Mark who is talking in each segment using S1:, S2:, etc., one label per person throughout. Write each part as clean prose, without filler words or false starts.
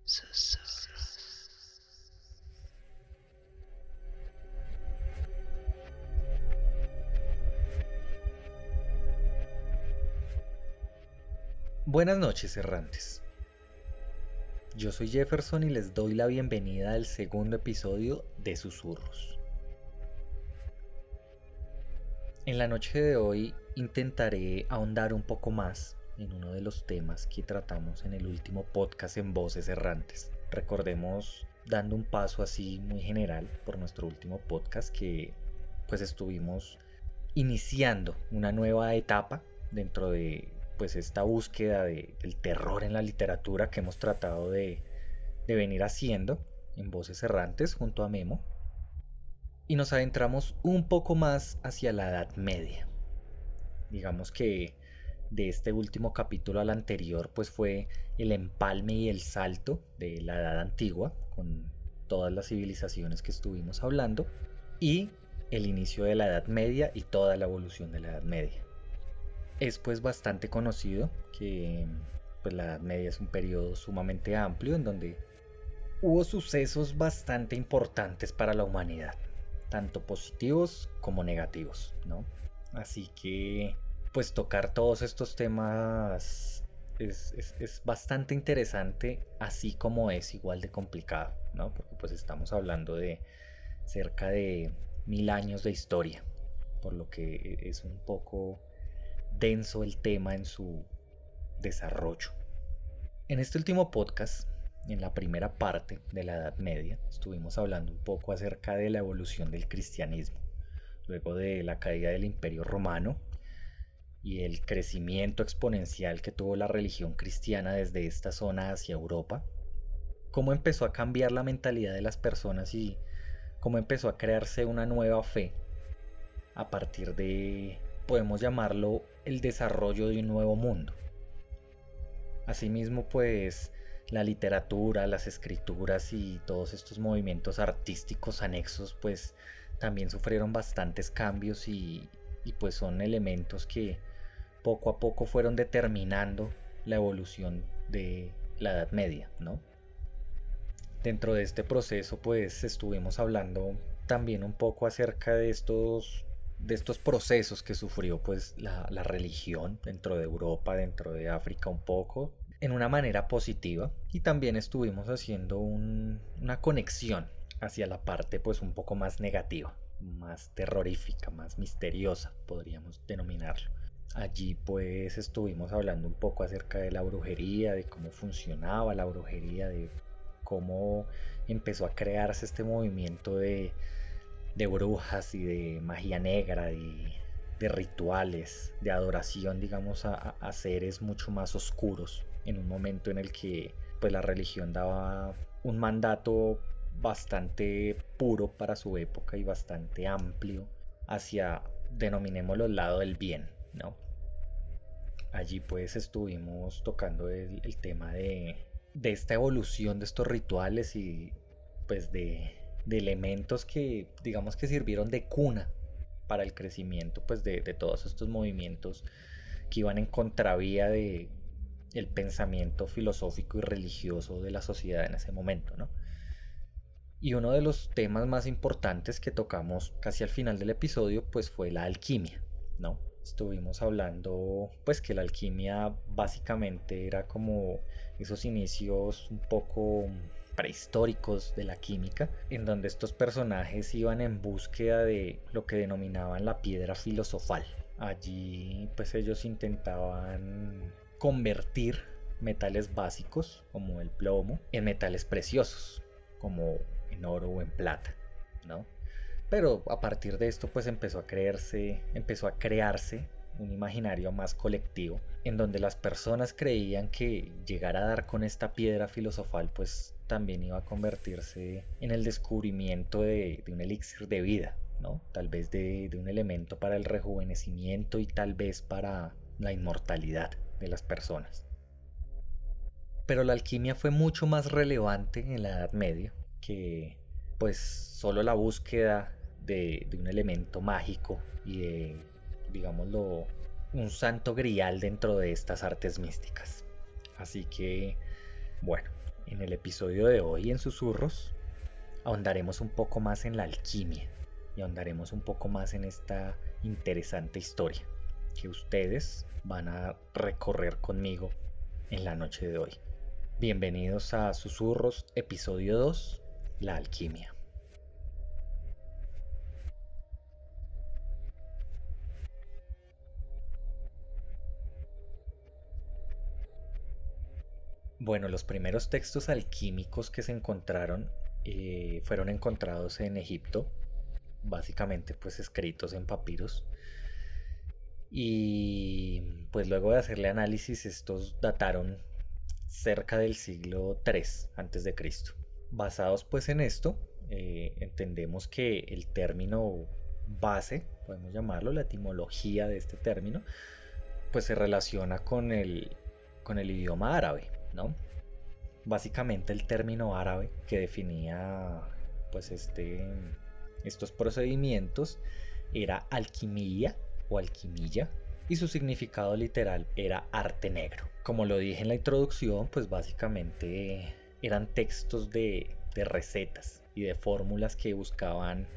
S1: Susurros.
S2: Buenas noches, errantes. Yo soy Jefferson y les doy la bienvenida al segundo episodio de Susurros. En la noche de hoy intentaré ahondar un poco más en uno de los temas que tratamos en el último podcast en Voces Errantes. Recordemos, dando un paso así muy general por nuestro último podcast, que pues estuvimos iniciando una nueva etapa dentro de pues esta búsqueda del terror en la literatura que hemos tratado de venir haciendo en Voces Errantes junto a Memo, y nos adentramos un poco más hacia la Edad Media. Digamos que de este último capítulo al anterior pues fue el empalme y el salto de la Edad Antigua con todas las civilizaciones que estuvimos hablando, y el inicio de la Edad Media y toda la evolución de la Edad Media. Es pues bastante conocido que pues, la Edad Media es un periodo sumamente amplio en donde hubo sucesos bastante importantes para la humanidad, tanto positivos como negativos, ¿no? Así que pues tocar todos estos temas es bastante interesante, así como es igual de complicado, ¿no? Porque pues estamos hablando de cerca de 1000 años de historia, por lo que es un poco denso el tema en su desarrollo. En este último podcast, en la primera parte de la Edad Media, estuvimos hablando un poco acerca de la evolución del cristianismo, luego de la caída del Imperio Romano y el crecimiento exponencial que tuvo la religión cristiana desde esta zona hacia Europa, cómo empezó a cambiar la mentalidad de las personas y cómo empezó a crearse una nueva fe a partir de, podemos llamarlo, el desarrollo de un nuevo mundo. Asimismo, pues la literatura, las escrituras y todos estos movimientos artísticos anexos, pues también sufrieron bastantes cambios y pues son elementos que poco a poco fueron determinando la evolución de la Edad Media, ¿no? Dentro de este proceso, pues estuvimos hablando también un poco acerca de estos procesos que sufrió pues la religión dentro de Europa, dentro de África un poco, en una manera positiva, y también estuvimos haciendo una conexión hacia la parte pues un poco más negativa, más terrorífica, más misteriosa, podríamos denominarlo. Allí pues estuvimos hablando un poco acerca de la brujería, de cómo funcionaba la brujería, de cómo empezó a crearse este movimiento de brujas y de magia negra, de rituales, de adoración, digamos, a seres mucho más oscuros, en un momento en el que pues la religión daba un mandato bastante puro para su época y bastante amplio hacia, denominémoslo, el lado del bien, ¿no? Allí pues estuvimos tocando el tema de esta evolución de estos rituales y pues de elementos que digamos que sirvieron de cuna para el crecimiento pues de todos estos movimientos que iban en contravía de el pensamiento filosófico y religioso de la sociedad en ese momento, ¿no? Y uno de los temas más importantes que tocamos casi al final del episodio pues fue la alquimia, ¿no? Estuvimos hablando pues que la alquimia básicamente era como esos inicios un poco prehistóricos de la química, en donde estos personajes iban en búsqueda de lo que denominaban la piedra filosofal. Allí pues ellos intentaban convertir metales básicos como el plomo en metales preciosos como en oro o en plata, ¿no? Pero a partir de esto pues empezó a crearse un imaginario más colectivo en donde las personas creían que llegar a dar con esta piedra filosofal pues también iba a convertirse en el descubrimiento de un elixir de vida, ¿no? Tal vez de un elemento para el rejuvenecimiento y tal vez para la inmortalidad de las personas. Pero la alquimia fue mucho más relevante en la Edad Media que pues solo la búsqueda de un elemento mágico y de, digámoslo, un santo grial dentro de estas artes místicas. Así que, bueno, En el episodio de hoy en Susurros ahondaremos un poco más en la alquimia y ahondaremos un poco más en esta interesante historia que ustedes van a recorrer conmigo en la noche de hoy. Bienvenidos a Susurros, episodio 2, la alquimia. Bueno, los primeros textos alquímicos que se encontraron fueron encontrados en Egipto, básicamente pues escritos en papiros. Y pues luego de hacerle análisis, estos dataron cerca del siglo III antes de Cristo. Basados pues en esto, entendemos que el término base, podemos llamarlo, la etimología de este término, pues se relaciona con el idioma árabe, ¿no? Básicamente el término árabe que definía pues estos procedimientos era alquimia o alquimilla, y su significado literal era arte negro. Como lo dije en la introducción, pues básicamente eran textos de recetas y de fórmulas que buscaban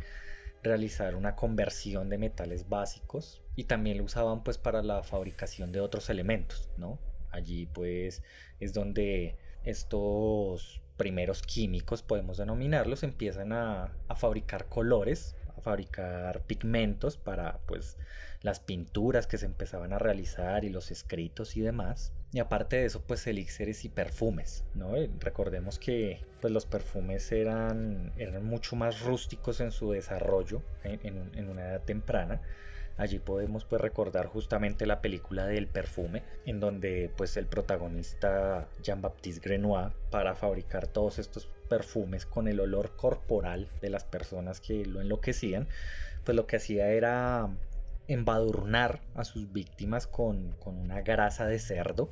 S2: realizar una conversión de metales básicos, y también lo usaban pues para la fabricación de otros elementos, ¿no? Allí pues es donde estos primeros químicos, podemos denominarlos, empiezan a fabricar colores, a fabricar pigmentos para pues las pinturas que se empezaban a realizar y los escritos y demás. Y aparte de eso, pues elixires y perfumes, ¿no? Recordemos que pues los perfumes eran mucho más rústicos en su desarrollo en una edad temprana. Allí podemos pues recordar justamente la película del perfume, en donde pues el protagonista Jean-Baptiste Grenoir, para fabricar todos estos perfumes con el olor corporal de las personas que lo enloquecían, pues lo que hacía era embadurnar a sus víctimas con una grasa de cerdo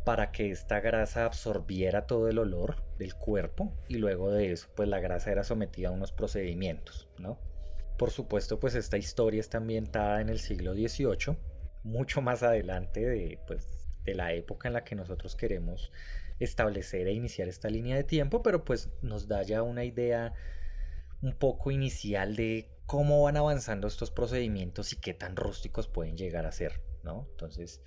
S2: para que esta grasa absorbiera todo el olor del cuerpo, y luego de eso pues la grasa era sometida a unos procedimientos, ¿no? Por supuesto, pues esta historia está ambientada en el siglo XVIII, mucho más adelante de la época en la que nosotros queremos establecer e iniciar esta línea de tiempo, pero pues nos da ya una idea un poco inicial de cómo van avanzando estos procedimientos y qué tan rústicos pueden llegar a ser, ¿no? Entonces,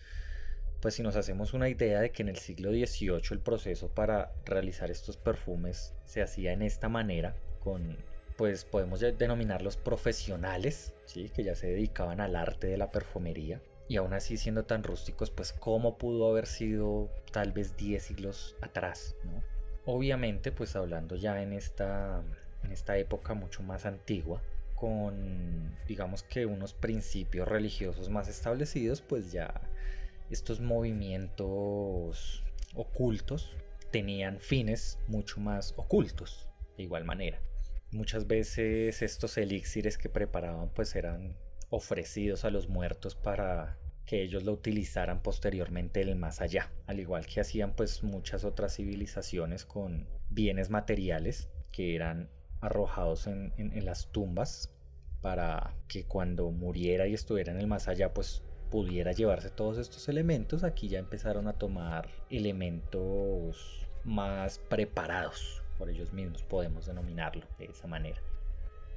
S2: pues si nos hacemos una idea de que en el siglo XVIII el proceso para realizar estos perfumes se hacía en esta manera, pues podemos denominarlos profesionales, ¿sí? Que ya se dedicaban al arte de la perfumería, y aún así siendo tan rústicos, pues cómo pudo haber sido tal vez 10 siglos atrás, ¿no? Obviamente, pues hablando ya en esta época mucho más antigua, con digamos que unos principios religiosos más establecidos, pues ya estos movimientos ocultos tenían fines mucho más ocultos de igual manera. Muchas veces estos elixires que preparaban pues eran ofrecidos a los muertos para que ellos lo utilizaran posteriormente en el más allá, al igual que hacían pues muchas otras civilizaciones con bienes materiales que eran arrojados en las tumbas para que cuando muriera y estuviera en el más allá pues pudiera llevarse todos estos elementos. Aquí ya empezaron a tomar elementos más preparados por ellos mismos, podemos denominarlo de esa manera.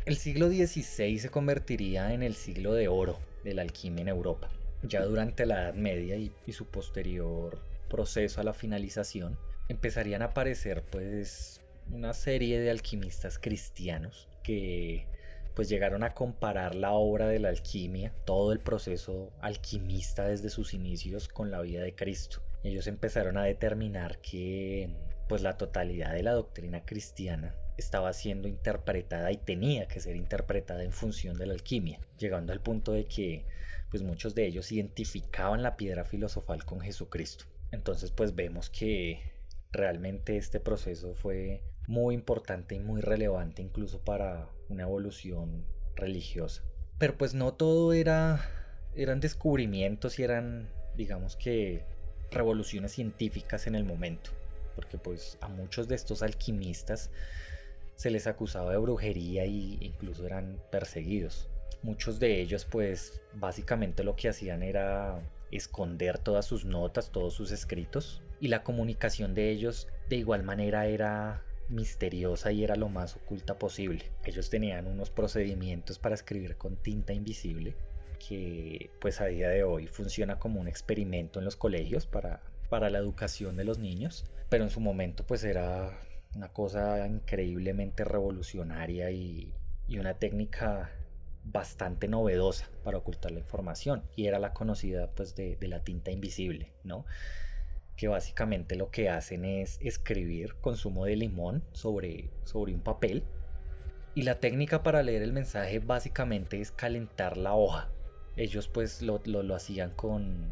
S2: El siglo XVI se convertiría en el siglo de oro de la alquimia en Europa. Ya durante la Edad Media y su posterior proceso a la finalización, empezarían a aparecer pues una serie de alquimistas cristianos que pues llegaron a comparar la obra de la alquimia, todo el proceso alquimista desde sus inicios, con la vida de Cristo. Ellos empezaron a determinar que pues la totalidad de la doctrina cristiana estaba siendo interpretada y tenía que ser interpretada en función de la alquimia, llegando al punto de que pues muchos de ellos identificaban la piedra filosofal con Jesucristo. Entonces pues vemos que realmente este proceso fue muy importante y muy relevante incluso para una evolución religiosa. Pero pues no todo eran descubrimientos y eran, digamos que, revoluciones científicas en el momento, porque pues a muchos de estos alquimistas se les acusaba de brujería e incluso eran perseguidos. Muchos de ellos pues básicamente lo que hacían era esconder todas sus notas, todos sus escritos, y la comunicación de ellos de igual manera era misteriosa y era lo más oculta posible. Ellos tenían unos procedimientos para escribir con tinta invisible que pues a día de hoy funciona como un experimento en los colegios para la educación de los niños, pero en su momento pues era una cosa increíblemente revolucionaria y una técnica bastante novedosa para ocultar la información, y era la conocida pues de la tinta invisible, ¿no? Que básicamente lo que hacen es escribir con zumo de limón sobre un papel, y la técnica para leer el mensaje básicamente es calentar la hoja. Ellos pues lo hacían con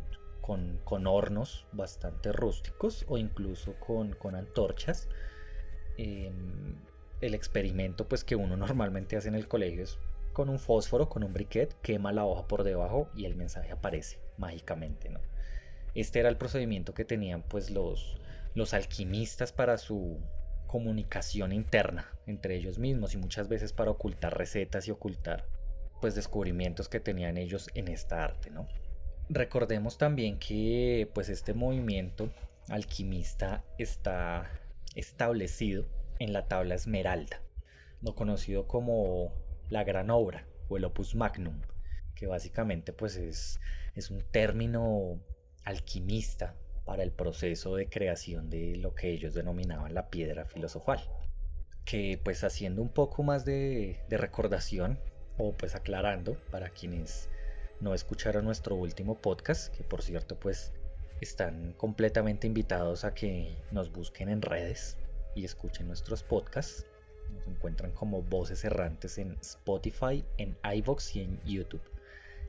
S2: hornos bastante rústicos o incluso con antorchas. Eh, el experimento pues que uno normalmente hace en el colegio es con un fósforo, con un briquet, quema la hoja por debajo y el mensaje aparece mágicamente, ¿no? Este era el procedimiento que tenían pues los alquimistas para su comunicación interna entre ellos mismos, y muchas veces para ocultar recetas y ocultar pues descubrimientos que tenían ellos en esta arte, ¿no? Recordemos también que pues este movimiento alquimista está establecido en la tabla Esmeralda, lo conocido como la gran obra o el opus magnum, que básicamente pues es un término alquimista para el proceso de creación de lo que ellos denominaban la piedra filosofal, que pues haciendo un poco más de recordación, o pues aclarando para quienes no escucharon nuestro último podcast, que por cierto pues están completamente invitados a que nos busquen en redes y escuchen nuestros podcasts. Nos encuentran como Voces Errantes en Spotify, en iVoox y en YouTube.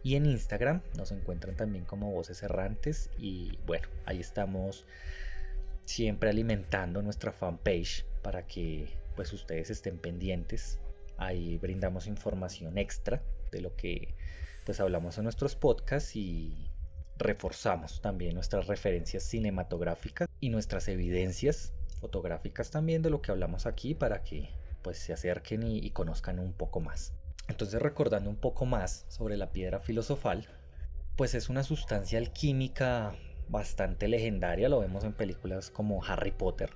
S2: Y en Instagram nos encuentran también como Voces Errantes, y bueno, ahí estamos siempre alimentando nuestra fanpage para que pues ustedes estén pendientes. Ahí brindamos información extra de lo que pues hablamos en nuestros podcasts, y reforzamos también nuestras referencias cinematográficas y nuestras evidencias fotográficas también de lo que hablamos aquí, para que pues se acerquen y conozcan un poco más. Entonces, recordando un poco más sobre la piedra filosofal, pues es una sustancia alquímica bastante legendaria, lo vemos en películas como Harry Potter,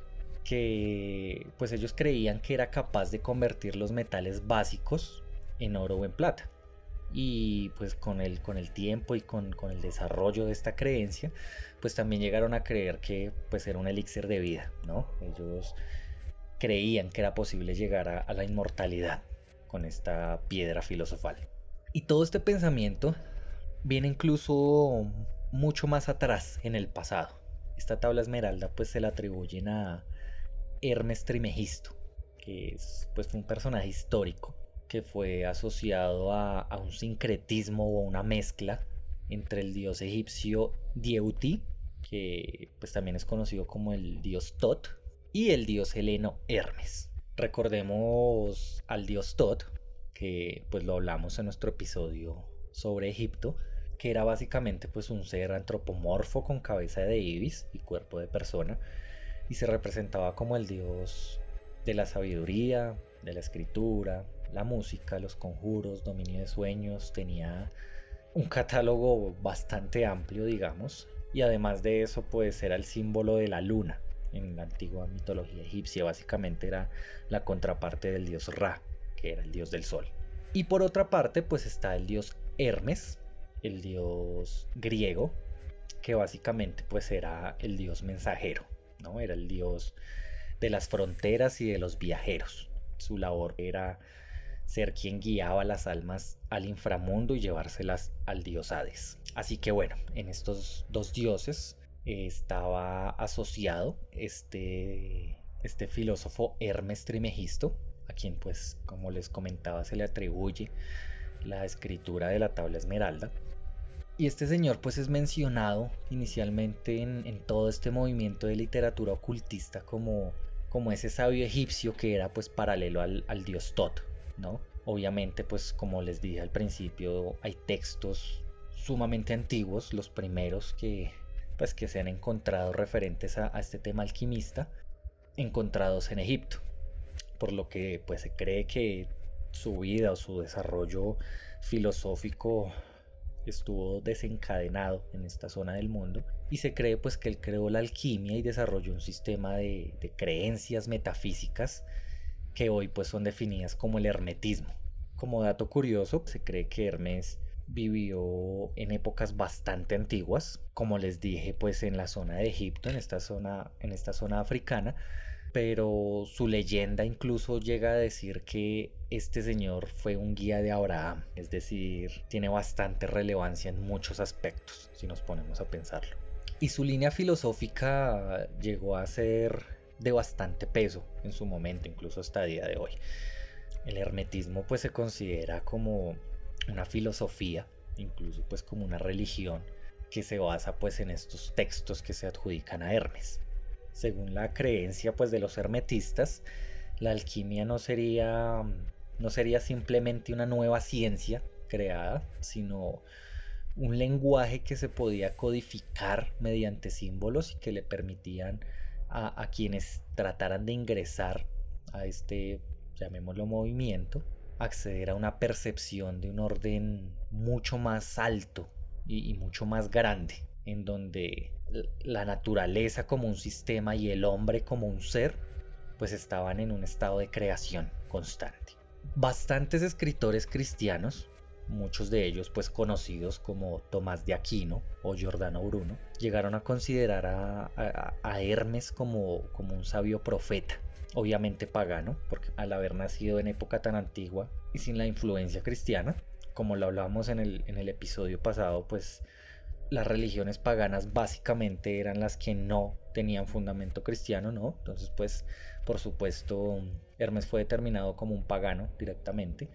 S2: que pues ellos creían que era capaz de convertir los metales básicos en oro o en plata. Y pues con el tiempo y con el desarrollo de esta creencia, pues también llegaron a creer que pues era un elixir de vida, ¿no? Ellos creían que era posible llegar a la inmortalidad con esta piedra filosofal. Y todo este pensamiento viene incluso mucho más atrás en el pasado. Esta tabla esmeralda pues se la atribuyen a Hermes Trimegisto, que pues, fue un personaje histórico que fue asociado a un sincretismo o una mezcla entre el dios egipcio Dieuti, que pues también es conocido como el dios Tot, y el dios heleno Hermes. Recordemos al dios Tot, que pues lo hablamos en nuestro episodio sobre Egipto, que era básicamente pues un ser antropomorfo con cabeza de ibis y cuerpo de persona, y se representaba como el dios de la sabiduría, de la escritura, la música, los conjuros, dominio de sueños. Tenía un catálogo bastante amplio, digamos, y además de eso pues era el símbolo de la luna. En la antigua mitología egipcia básicamente era la contraparte del dios Ra, que era el dios del sol. Y por otra parte pues está el dios Hermes, el dios griego, que básicamente pues era el dios mensajero, ¿no? Era el dios de las fronteras y de los viajeros. Su labor era ser quien guiaba las almas al inframundo y llevárselas al dios Hades. Así que bueno, en estos dos dioses estaba asociado este filósofo Hermes Trimegisto, a quien pues como les comentaba se le atribuye la escritura de la tabla esmeralda. Y este señor pues es mencionado inicialmente en todo este movimiento de literatura ocultista como ese sabio egipcio que era pues paralelo al dios Tot, ¿no? Obviamente pues como les dije al principio, hay textos sumamente antiguos, los primeros que se han encontrado referentes a este tema alquimista, encontrados en Egipto, por lo que pues se cree que su vida o su desarrollo filosófico estuvo desencadenado en esta zona del mundo y se cree pues que él creó la alquimia y desarrolló un sistema de creencias metafísicas que hoy pues son definidas como el hermetismo. Como dato curioso, se cree que Hermes vivió en épocas bastante antiguas, como les dije, pues en la zona de Egipto, en esta zona africana, pero su leyenda incluso llega a decir que este señor fue un guía de Abraham, es decir, tiene bastante relevancia en muchos aspectos, si nos ponemos a pensarlo. Y su línea filosófica llegó a ser de bastante peso en su momento, incluso hasta el día de hoy. El hermetismo pues se considera como una filosofía, incluso pues como una religión que se basa pues en estos textos que se adjudican a Hermes. Según la creencia pues de los hermetistas, la alquimia no sería simplemente una nueva ciencia creada, sino un lenguaje que se podía codificar mediante símbolos y que le permitían a quienes trataran de ingresar a este, llamémoslo movimiento, acceder a una percepción de un orden mucho más alto y mucho más grande, en donde la naturaleza como un sistema y el hombre como un ser, pues estaban en un estado de creación constante. Bastantes escritores cristianos, muchos de ellos pues conocidos como Tomás de Aquino o Giordano Bruno, llegaron a considerar a Hermes como un sabio profeta, obviamente pagano, porque al haber nacido en época tan antigua y sin la influencia cristiana, como lo hablábamos en el episodio pasado, pues las religiones paganas básicamente eran las que no tenían fundamento cristiano, ¿no? Entonces, pues, por supuesto, Hermes fue determinado como un pagano directamente,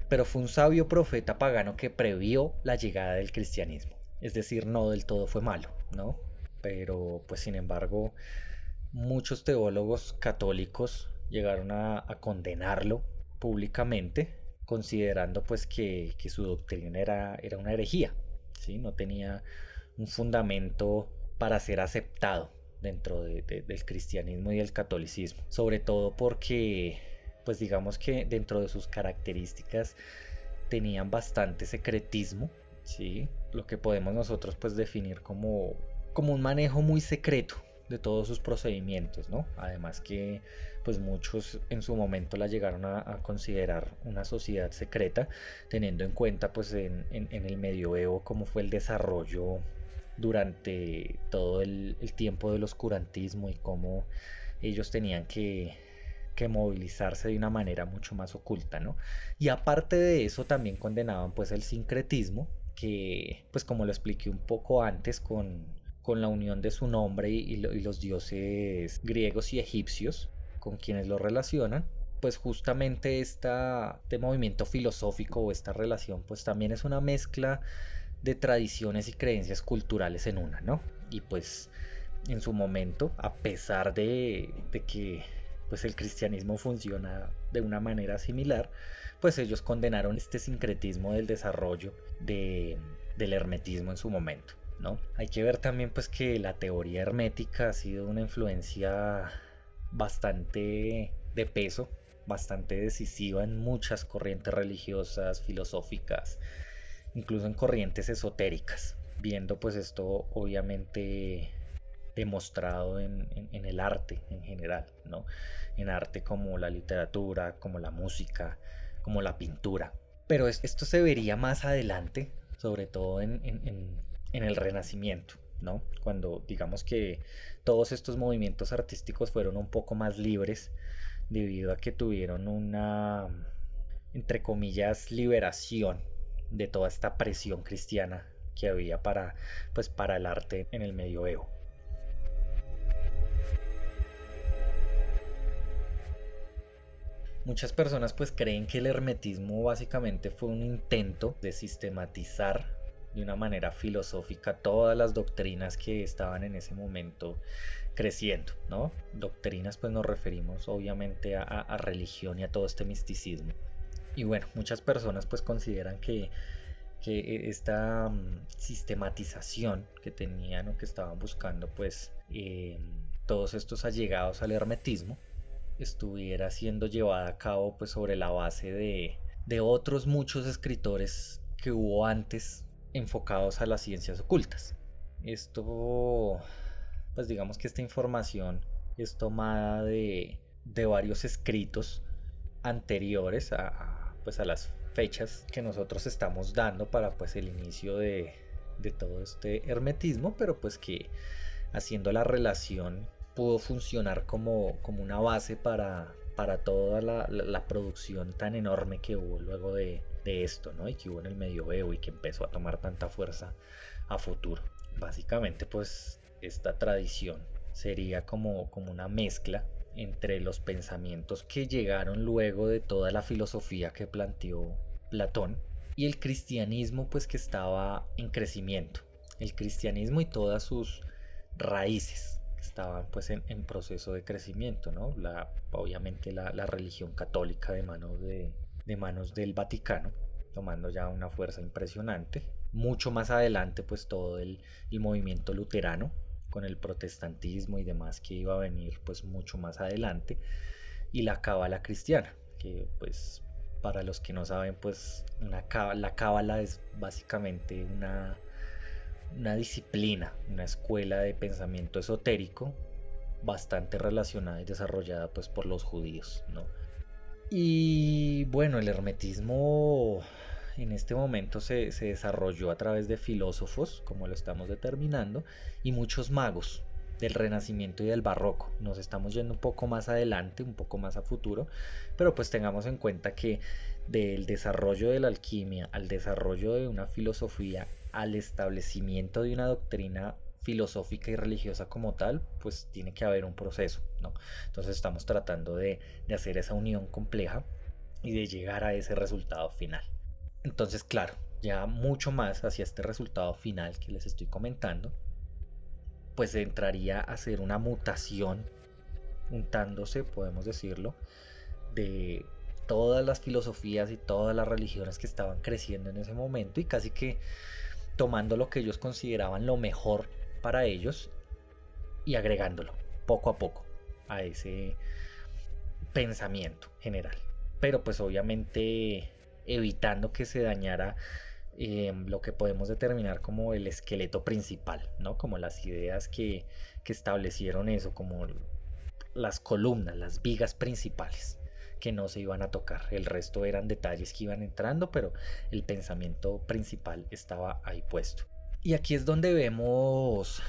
S2: pero fue un sabio profeta pagano que previó la llegada del cristianismo. Es decir, no del todo fue malo, ¿no? Pero, pues, sin embargo, muchos teólogos católicos llegaron a condenarlo públicamente, considerando pues que su doctrina era una herejía, ¿sí? No tenía un fundamento para ser aceptado dentro del cristianismo y del catolicismo, sobre todo porque pues digamos que dentro de sus características tenían bastante secretismo, ¿sí? Lo que podemos nosotros pues definir como un manejo muy secreto de todos sus procedimientos, ¿no? Además que pues muchos en su momento la llegaron a considerar una sociedad secreta, teniendo en cuenta pues en el medioevo cómo fue el desarrollo durante todo el tiempo del oscurantismo y cómo ellos tenían que movilizarse de una manera mucho más oculta, ¿no? Y aparte de eso también condenaban pues el sincretismo, que pues como lo expliqué un poco antes con la unión de su nombre y los dioses griegos y egipcios con quienes lo relacionan, pues justamente este movimiento filosófico o esta relación pues también es una mezcla de tradiciones y creencias culturales en una, ¿no? Y pues en su momento, a pesar de que pues el cristianismo funciona de una manera similar, pues ellos condenaron este sincretismo del desarrollo del hermetismo en su momento, ¿no? Hay que ver también pues que la teoría hermética ha sido una influencia bastante de peso, bastante decisiva en muchas corrientes religiosas, filosóficas, incluso en corrientes esotéricas, viendo pues esto obviamente demostrado en el arte en general, ¿no? En arte como la literatura, como la música, como la pintura. Pero esto se vería más adelante, sobre todo en el Renacimiento, ¿no? Cuando digamos que todos estos movimientos artísticos fueron un poco más libres debido a que tuvieron una, entre comillas, liberación de toda esta presión cristiana que había pues, para el arte en el medioevo. Muchas personas pues creen que el hermetismo básicamente fue un intento de sistematizar de una manera filosófica todas las doctrinas que estaban en ese momento creciendo, ¿no? Doctrinas pues nos referimos obviamente a religión y a todo este misticismo. Y bueno, muchas personas pues consideran que esta sistematización que tenían o que estaban buscando pues todos estos allegados al hermetismo estuviera siendo llevada a cabo pues sobre la base de otros muchos escritores que hubo antes enfocados a las ciencias ocultas. Esto, pues digamos que esta información es tomada de varios escritos anteriores pues a las fechas que nosotros estamos dando para pues el inicio de todo este hermetismo, pero pues que haciendo la relación pudo funcionar como una base para toda la producción tan enorme que hubo luego de esto, ¿no? Y que hubo en el medioevo y que empezó a tomar tanta fuerza a futuro. Básicamente, pues esta tradición sería como una mezcla entre los pensamientos que llegaron luego de toda la filosofía que planteó Platón y el cristianismo, pues que estaba en crecimiento. El cristianismo y todas sus raíces estaban pues en proceso de crecimiento, ¿no? Obviamente la religión católica de manos del Vaticano, tomando ya una fuerza impresionante. Mucho más adelante pues todo el movimiento luterano con el protestantismo y demás que iba a venir pues mucho más adelante, y la cábala cristiana, que pues para los que no saben pues la cábala es básicamente una disciplina, una escuela de pensamiento esotérico bastante relacionada y desarrollada pues por los judíos, ¿no? Y bueno, el hermetismo en este momento se desarrolló a través de filósofos, como lo estamos determinando, y muchos magos del Renacimiento y del Barroco. Nos estamos yendo un poco más adelante, un poco más a futuro, pero pues tengamos en cuenta que del desarrollo de la alquimia al desarrollo de una filosofía, al establecimiento de una doctrina filosófica y religiosa como tal, pues tiene que haber un proceso, ¿no? Entonces estamos tratando de hacer esa unión compleja y de llegar a ese resultado final. Entonces, claro, ya mucho más hacia este resultado final que les estoy comentando, pues entraría a ser una mutación, untándose, podemos decirlo, de todas las filosofías y todas las religiones que estaban creciendo en ese momento y casi que tomando lo que ellos consideraban lo mejor para ellos y agregándolo poco a poco a ese pensamiento general. Pero pues obviamente evitando que se dañara lo que podemos determinar como el esqueleto principal, ¿no? Como las ideas que establecieron eso, como las columnas, las vigas principales que no se iban a tocar. El resto eran detalles que iban entrando, pero el pensamiento principal estaba ahí puesto. Y aquí es donde vemos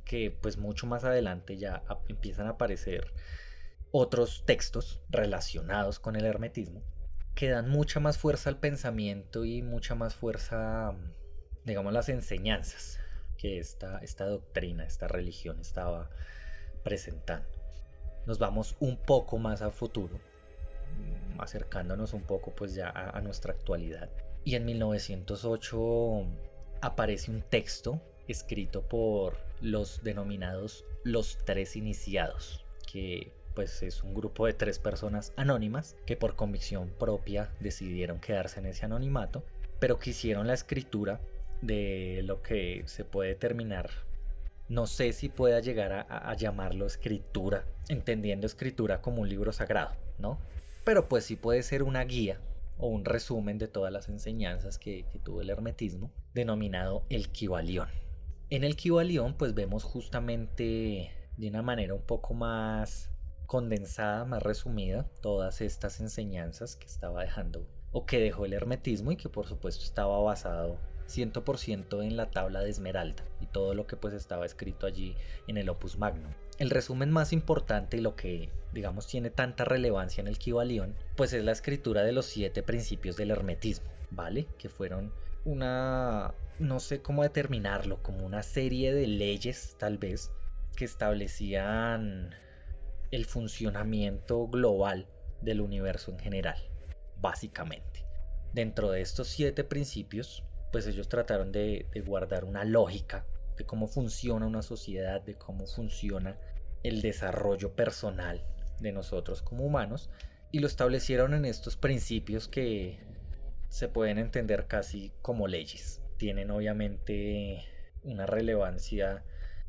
S2: que pues mucho más adelante ya empiezan a aparecer otros textos relacionados con el hermetismo que dan mucha más fuerza al pensamiento y mucha más fuerza, digamos, las enseñanzas que esta doctrina, esta religión estaba presentando. Nos vamos un poco más a futuro, acercándonos un poco pues ya a nuestra actualidad. Y en 1908 aparece un texto escrito por los denominados los tres iniciados, que pues es un grupo de tres personas anónimas que por convicción propia decidieron quedarse en ese anonimato, pero que hicieron la escritura de lo que se puede determinar, no sé si pueda llegar a llamarlo escritura, entendiendo escritura como un libro sagrado, ¿no? Pero pues sí puede ser una guía o un resumen de todas las enseñanzas que tuvo el hermetismo, denominado el Kybalión. En el Kybalión pues vemos justamente de una manera un poco más condensada, más resumida, todas estas enseñanzas que estaba dejando o que dejó el hermetismo y que por supuesto estaba basado 100% en la tabla de Esmeralda y todo lo que pues estaba escrito allí en el Opus Magnum. El resumen más importante y lo que digamos tiene tanta relevancia en el Kybalión pues es la escritura de los 7 principios del hermetismo, ¿vale? Que fueron una, no sé cómo determinarlo, como una serie de leyes tal vez que establecían el funcionamiento global del universo en general, básicamente. Dentro de estos 7 principios, pues ellos trataron de guardar una lógica de cómo funciona una sociedad, de cómo funciona el desarrollo personal de nosotros como humanos, y lo establecieron en estos principios que se pueden entender casi como leyes. Tienen obviamente una relevancia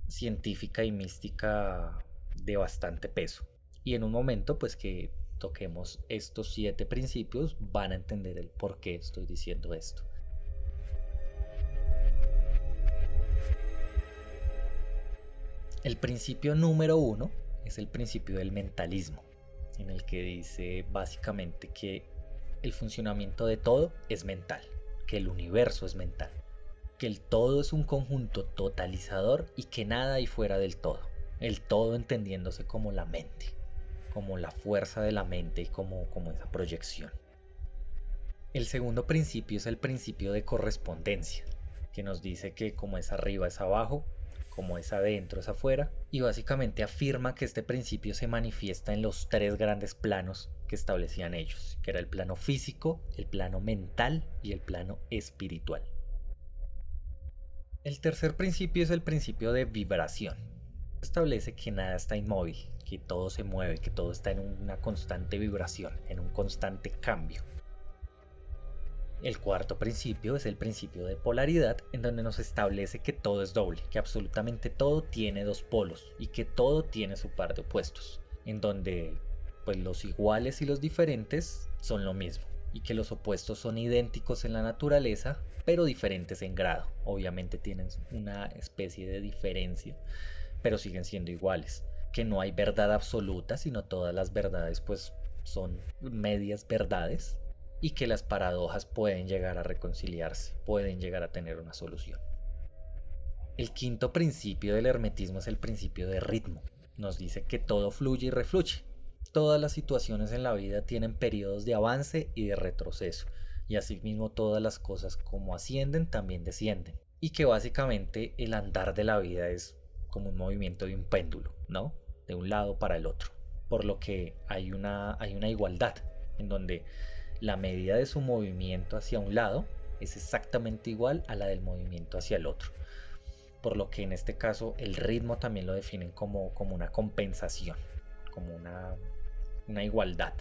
S2: científica y mística de bastante peso. Y en un momento pues que toquemos estos 7 principios van a entender el por qué estoy diciendo esto. El principio número uno es el principio del mentalismo, en el que dice básicamente que el funcionamiento de todo es mental, que el universo es mental, que el todo es un conjunto totalizador y que nada hay fuera del todo. El todo entendiéndose como la mente, como la fuerza de la mente y como esa proyección. El segundo principio es el principio de correspondencia, que nos dice que como es arriba es abajo, como es adentro es afuera, y básicamente afirma que este principio se manifiesta en los tres grandes planos que establecían ellos, que era el plano físico, el plano mental y el plano espiritual. El tercer principio es el principio de vibración. Establece que nada está inmóvil, que todo se mueve, que todo está en una constante vibración, en un constante cambio. El cuarto principio es el principio de polaridad, en donde nos establece que todo es doble, que absolutamente todo tiene dos polos y que todo tiene su par de opuestos, en donde pues los iguales y los diferentes son lo mismo y que los opuestos son idénticos en la naturaleza, pero diferentes en grado. Obviamente tienen una especie de diferencia, pero siguen siendo iguales. Que no hay verdad absoluta, sino todas las verdades pues son medias verdades y que las paradojas pueden llegar a reconciliarse, pueden llegar a tener una solución. El quinto principio del hermetismo es el principio de ritmo. Nos dice que todo fluye y refluye. Todas las situaciones en la vida tienen periodos de avance y de retroceso, y asimismo todas las cosas como ascienden también descienden. Y que básicamente el andar de la vida es como un movimiento de un péndulo, ¿no? De un lado para el otro. Por lo que hay una igualdad, en donde la medida de su movimiento hacia un lado es exactamente igual a la del movimiento hacia el otro. Por lo que en este caso el ritmo también lo definen como una compensación, como una igualdad.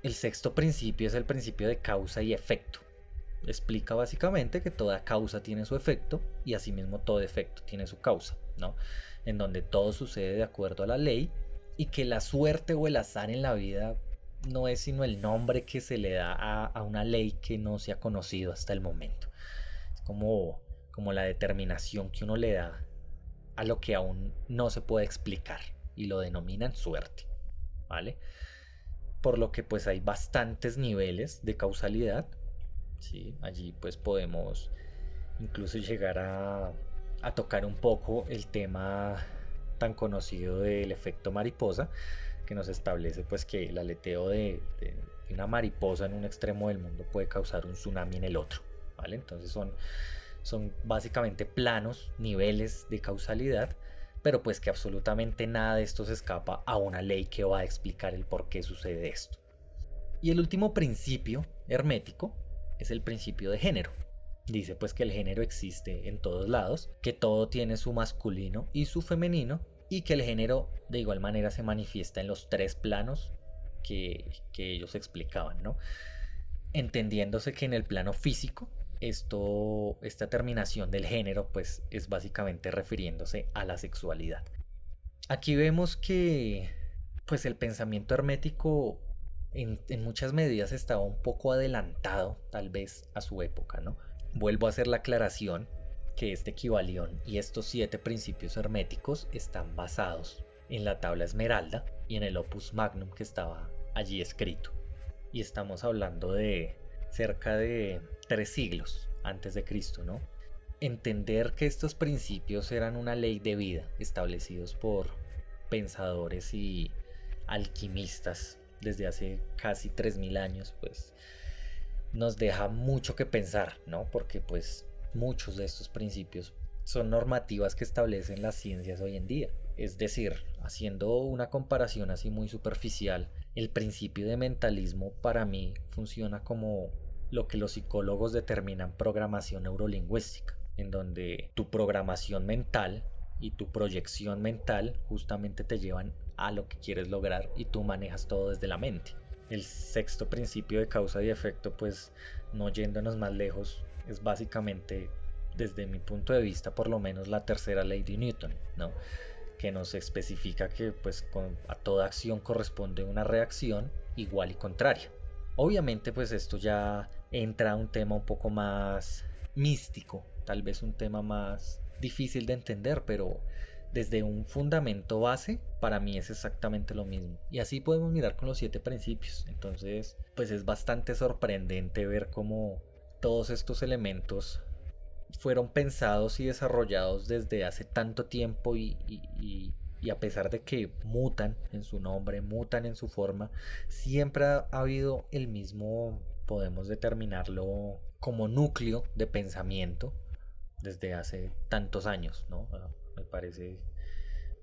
S2: El sexto principio es el principio de causa y efecto. Explica básicamente que toda causa tiene su efecto y asimismo todo efecto tiene su causa, ¿no? En donde todo sucede de acuerdo a la ley y que la suerte o el azar en la vida no es sino el nombre que se le da a una ley que no se ha conocido hasta el momento. Es como la determinación que uno le da a lo que aún no se puede explicar y lo denominan suerte, ¿vale? Por lo que pues hay bastantes niveles de causalidad, ¿sí? Allí pues podemos incluso llegar a tocar un poco el tema tan conocido del efecto mariposa, que nos establece pues que el aleteo de una mariposa en un extremo del mundo puede causar un tsunami en el otro, ¿vale? Entonces son básicamente planos, niveles de causalidad, pero pues que absolutamente nada de esto se escapa a una ley que va a explicar el por qué sucede esto. Y el último principio hermético es el principio de género. Dice pues que el género existe en todos lados, que todo tiene su masculino y su femenino, y que el género de igual manera se manifiesta en los tres planos que ellos explicaban, ¿no? Entendiéndose que en el plano físico esta terminación del género pues es básicamente refiriéndose a la sexualidad. Aquí vemos que pues el pensamiento hermético en muchas medidas estaba un poco adelantado tal vez a su época, ¿no? Vuelvo a hacer la aclaración que este equivalión y estos 7 principios herméticos están basados en la tabla esmeralda y en el opus magnum que estaba allí escrito. Y estamos hablando de cerca de 3 siglos antes de Cristo, ¿no? Entender que estos principios eran una ley de vida establecidos por pensadores y alquimistas desde hace casi 3000 años, pues nos deja mucho que pensar, ¿no? Porque pues muchos de estos principios son normativas que establecen las ciencias hoy en día. Es decir, haciendo una comparación así muy superficial, el principio de mentalismo para mí funciona como lo que los psicólogos determinan programación neurolingüística, en donde tu programación mental y tu proyección mental justamente te llevan a lo que quieres lograr y tú manejas todo desde la mente. El sexto principio de causa y efecto, pues no yéndonos más lejos, es básicamente, desde mi punto de vista, por lo menos la tercera ley de Newton, ¿no? Que nos especifica que pues a toda acción corresponde una reacción igual y contraria. Obviamente pues esto ya entra a un tema un poco más místico, tal vez un tema más difícil de entender, pero desde un fundamento base, para mí es exactamente lo mismo. Y así podemos mirar con los 7 principios. Entonces, pues es bastante sorprendente ver cómo todos estos elementos fueron pensados y desarrollados desde hace tanto tiempo y a pesar de que mutan en su nombre, mutan en su forma, siempre ha habido el mismo, podemos determinarlo como núcleo de pensamiento desde hace tantos años, ¿no? Me parece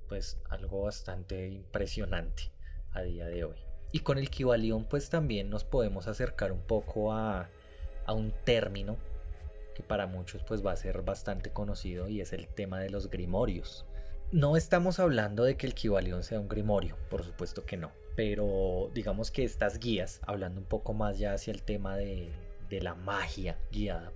S2: pues algo bastante impresionante a día de hoy. Y con el Kybalión pues también nos podemos acercar un poco a un término que para muchos pues va a ser bastante conocido y es el tema de los grimorios. No estamos hablando de que el Kybalión sea un grimorio, por supuesto que no, pero digamos que estas guías, hablando un poco más ya hacia el tema de la magia guiada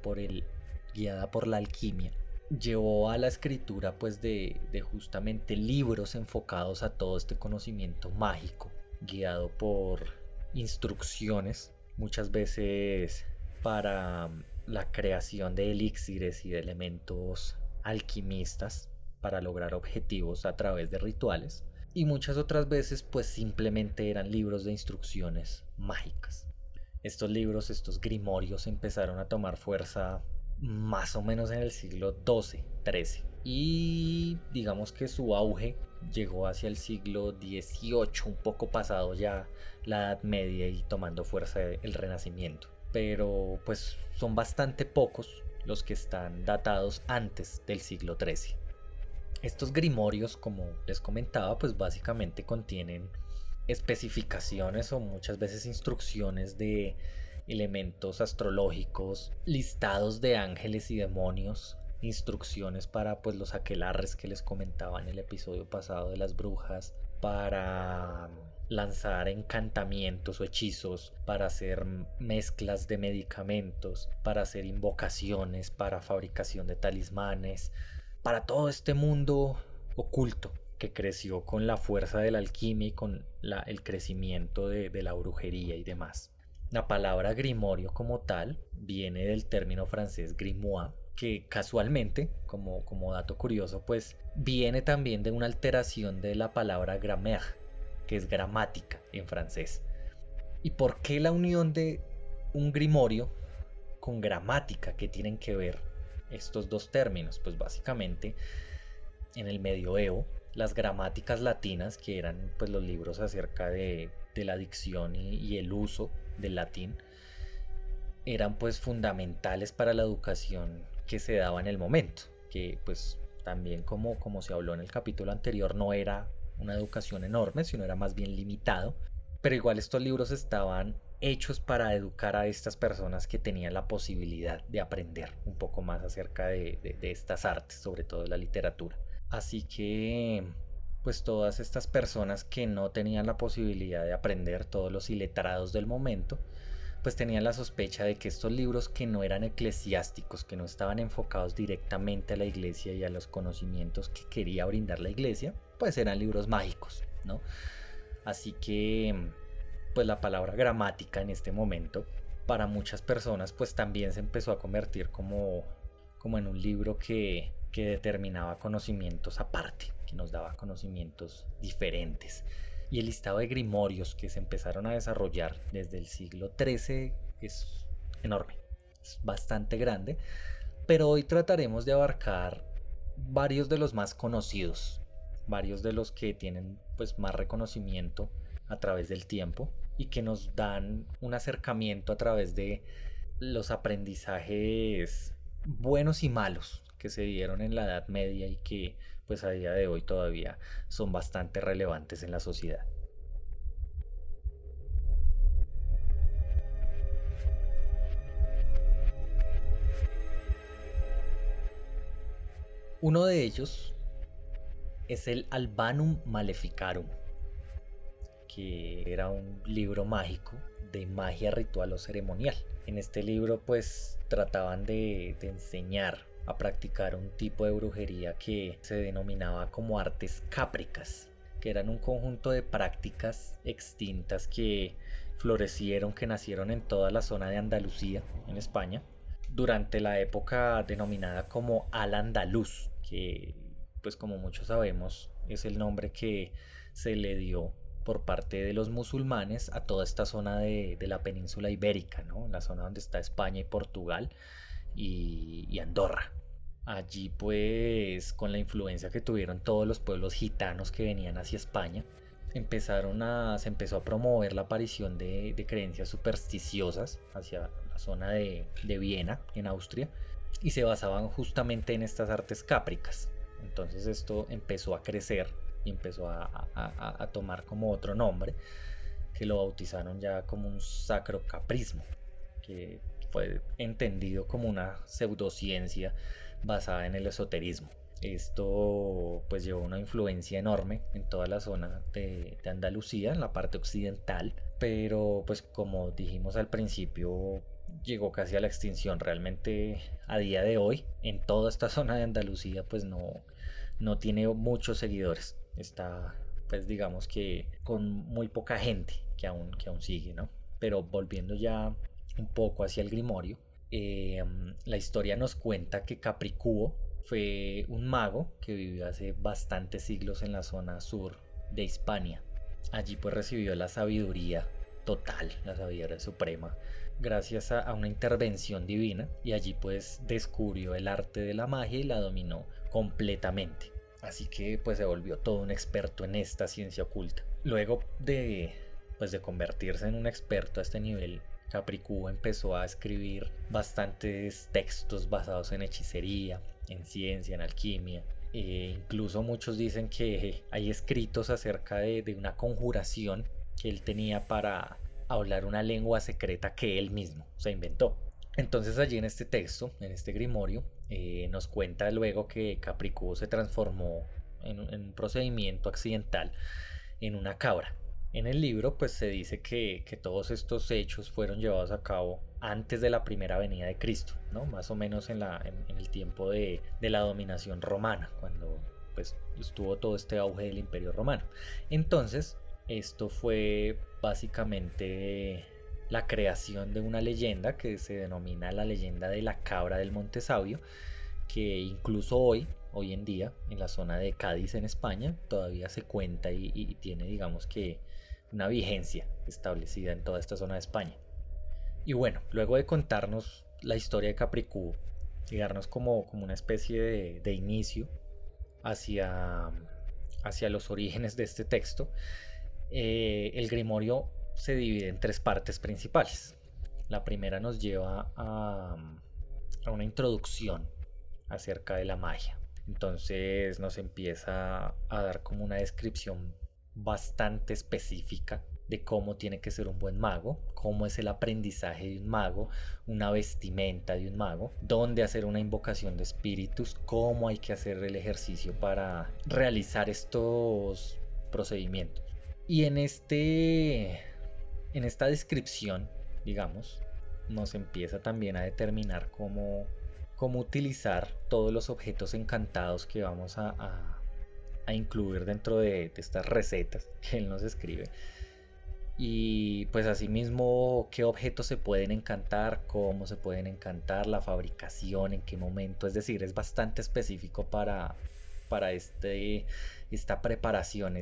S2: por la alquimia, llevó a la escritura pues de justamente libros enfocados a todo este conocimiento mágico, guiado por instrucciones, muchas veces para la creación de elixires y de elementos alquimistas para lograr objetivos a través de rituales, y muchas otras veces pues simplemente eran libros de instrucciones mágicas. Estos libros, estos grimorios empezaron a tomar fuerza más o menos en el siglo XII, XIII, y digamos que su auge llegó hacia el siglo XVIII, un poco pasado ya la Edad Media y tomando fuerza el Renacimiento. Pero pues son bastante pocos los que están datados antes del siglo XIII. Estos grimorios, como les comentaba, pues básicamente contienen especificaciones o muchas veces instrucciones de elementos astrológicos, listados de ángeles y demonios, instrucciones para pues los aquelarres que les comentaba en el episodio pasado de las brujas, para lanzar encantamientos o hechizos, para hacer mezclas de medicamentos, para hacer invocaciones, para fabricación de talismanes, para todo este mundo oculto que creció con la fuerza de la alquimia y con el crecimiento de la brujería y demás. La palabra grimorio como tal viene del término francés grimoire, que casualmente, como dato curioso, pues viene también de una alteración de la palabra grammaire, que es gramática en francés. ¿Y por qué la unión de un grimorio con gramática? ¿Qué tienen que ver estos dos términos? Pues básicamente en el medioevo las gramáticas latinas, que eran pues los libros acerca de la dicción y el uso del latín, eran pues fundamentales para la educación que se daba en el momento, que pues también como se habló en el capítulo anterior no era una educación enorme, sino era más bien limitado, pero igual estos libros estaban hechos para educar a estas personas que tenían la posibilidad de aprender un poco más acerca de estas artes, sobre todo de la literatura. Así que pues todas estas personas que no tenían la posibilidad de aprender, todos los iletrados del momento, pues tenían la sospecha de que estos libros que no eran eclesiásticos, que no estaban enfocados directamente a la iglesia y a los conocimientos que quería brindar la iglesia, pues eran libros mágicos, ¿no? Así que pues la palabra gramática en este momento para muchas personas pues también se empezó a convertir como en un libro que determinaba conocimientos aparte, que nos daba conocimientos diferentes. Y el listado de grimorios que se empezaron a desarrollar desde el siglo XIII es enorme, es bastante grande, pero hoy trataremos de abarcar varios de los más conocidos, varios de los que tienen pues más reconocimiento a través del tiempo y que nos dan un acercamiento a través de los aprendizajes buenos y malos que se dieron en la Edad Media y que pues a día de hoy todavía son bastante relevantes en la sociedad. Uno de ellos es el Albanum Maleficarum, que era un libro mágico de magia ritual o ceremonial. En este libro pues trataban de enseñar a practicar un tipo de brujería que se denominaba como artes cápricas, que eran un conjunto de prácticas extintas que florecieron, que nacieron en toda la zona de Andalucía, en España, durante la época denominada como Al Andaluz, que pues como muchos sabemos es el nombre que se le dio por parte de los musulmanes a toda esta zona de la península ibérica, ¿no? La zona donde está España y Portugal y Andorra. Allí pues con la influencia que tuvieron todos los pueblos gitanos que venían hacia España, se empezó a promover la aparición de creencias supersticiosas hacia la zona de Viena, en Austria, y se basaban justamente en estas artes cápricas. Entonces esto empezó a crecer y empezó a tomar como otro nombre, que lo bautizaron ya como un sacrocaprismo, que fue entendido como una pseudociencia basada en el esoterismo. Esto pues llevó una influencia enorme en toda la zona de Andalucía, en la parte occidental, pero pues como dijimos al principio, llegó casi a la extinción. Realmente a día de hoy, en toda esta zona de Andalucía, pues no tiene muchos seguidores. Está pues digamos que con muy poca gente que aún sigue, ¿no? Pero volviendo ya un poco hacia el Grimorio, la historia nos cuenta que Capricuo fue un mago que vivió hace bastantes siglos en la zona sur de Hispania. Allí pues recibió la sabiduría total, la sabiduría suprema, gracias a una intervención divina, y allí pues descubrió el arte de la magia y la dominó completamente. Así que pues se volvió todo un experto en esta ciencia oculta. Luego de convertirse en un experto a este nivel, Capricuo empezó a escribir bastantes textos basados en hechicería, en ciencia, en alquimia. Incluso muchos dicen que hay escritos acerca de una conjuración que él tenía para hablar una lengua secreta que él mismo se inventó. Entonces allí en este texto, en este grimorio, nos cuenta luego que Capricuo se transformó en un procedimiento accidental en una cabra. En el libro pues se dice que todos estos hechos fueron llevados a cabo antes de la primera venida de Cristo, ¿no? Más o menos en el tiempo de la dominación romana, cuando pues estuvo todo este auge del Imperio Romano. Entonces, esto fue básicamente la creación de una leyenda que se denomina la leyenda de la cabra del Monte Sabio, que incluso hoy en día, en la zona de Cádiz en España, todavía se cuenta y tiene, digamos que, una vigencia establecida en toda esta zona de España. Y bueno, luego de contarnos la historia de Capricuo y darnos como una especie de inicio hacia, hacia los orígenes de este texto, el Grimorio se divide en tres partes principales. La primera nos lleva a una introducción acerca de la magia. Entonces nos empieza a dar como una descripción bastante específica de cómo tiene que ser un buen mago, cómo es el aprendizaje de un mago, una vestimenta de un mago, dónde hacer una invocación de espíritus, cómo hay que hacer el ejercicio para realizar estos procedimientos. Y en esta descripción, digamos, nos empieza también a determinar cómo utilizar todos los objetos encantados que vamos a incluir dentro de estas recetas que él nos escribe. Y pues asimismo, qué objetos se pueden encantar, cómo se pueden encantar, la fabricación, en qué momento. Es decir, es bastante específico para esta preparación,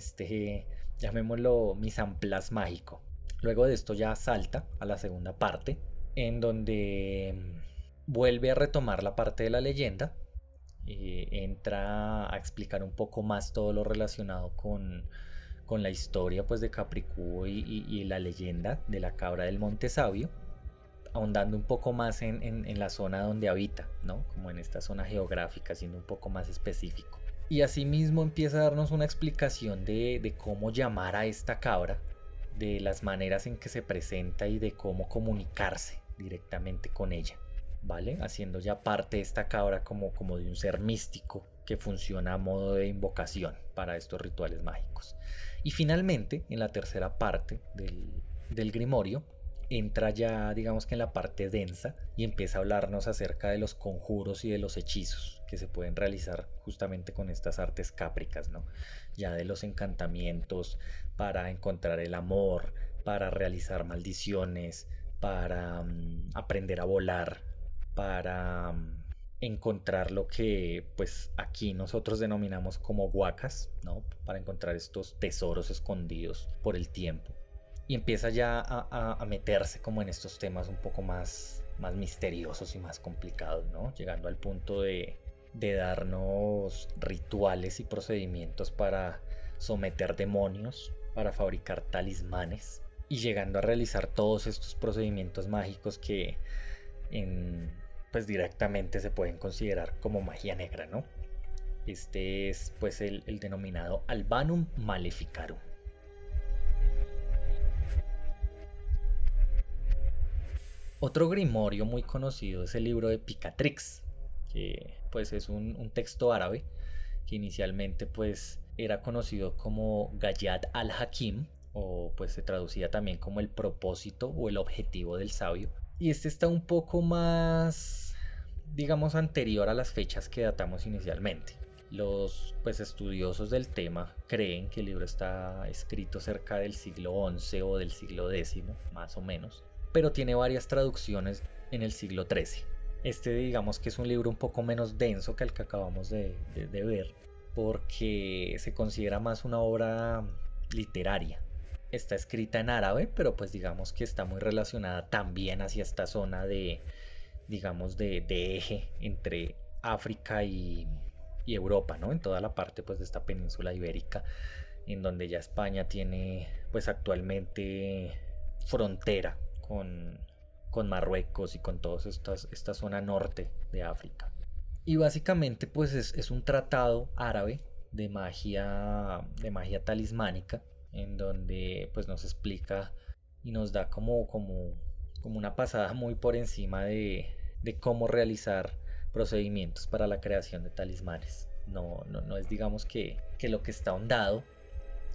S2: llamémoslo mise en place mágico. Luego de esto ya salta a la segunda parte, en donde vuelve a retomar la parte de la leyenda, entra a explicar un poco más todo lo relacionado con la historia pues de Capricuo y la leyenda de la cabra del Monte Sabio, ahondando un poco más en la zona donde habita, ¿no? Como en esta zona geográfica, siendo un poco más específico. Y asimismo empieza a darnos una explicación de cómo llamar a esta cabra, de las maneras en que se presenta y de cómo comunicarse directamente con ella, ¿vale? Haciendo ya parte de esta cabra como de un ser místico que funciona a modo de invocación para estos rituales mágicos. Y finalmente, en la tercera parte del Grimorio, entra ya digamos que en la parte densa y empieza a hablarnos acerca de los conjuros y de los hechizos que se pueden realizar justamente con estas artes cápricas, ¿no? Ya de los encantamientos para encontrar el amor, para realizar maldiciones, para aprender a volar, para encontrar lo que pues aquí nosotros denominamos como huacas, ¿no? Para encontrar estos tesoros escondidos por el tiempo. Y empieza ya a meterse como en estos temas un poco más misteriosos y más complicados, ¿no? Llegando al punto de darnos rituales y procedimientos para someter demonios, para fabricar talismanes y llegando a realizar todos estos procedimientos mágicos que en, pues directamente se pueden considerar como magia negra, ¿no? Este es pues el denominado Albanum Maleficarum. Otro grimorio muy conocido es el libro de Picatrix, que pues es un texto árabe que inicialmente pues era conocido como Gayat al-Hakim o pues se traducía también como el propósito o el objetivo del sabio. Y este está un poco más, digamos, anterior a las fechas que datamos inicialmente. Los pues estudiosos del tema creen que el libro está escrito cerca del siglo XI o del siglo X, más o menos, pero tiene varias traducciones en el siglo XIII. Este digamos que es un libro un poco menos denso que el que acabamos de ver, porque se considera más una obra literaria. Está escrita en árabe, pero pues digamos que está muy relacionada también hacia esta zona de, digamos, de eje entre África y Europa, ¿no? En toda la parte pues de esta península ibérica, en donde ya España tiene pues actualmente frontera con Marruecos y con toda esta zona norte de África. Y básicamente pues es un tratado árabe de magia talismánica, en donde pues nos explica y nos da como una pasada muy por encima de cómo realizar procedimientos para la creación de talismanes. No es digamos que lo que está ahondado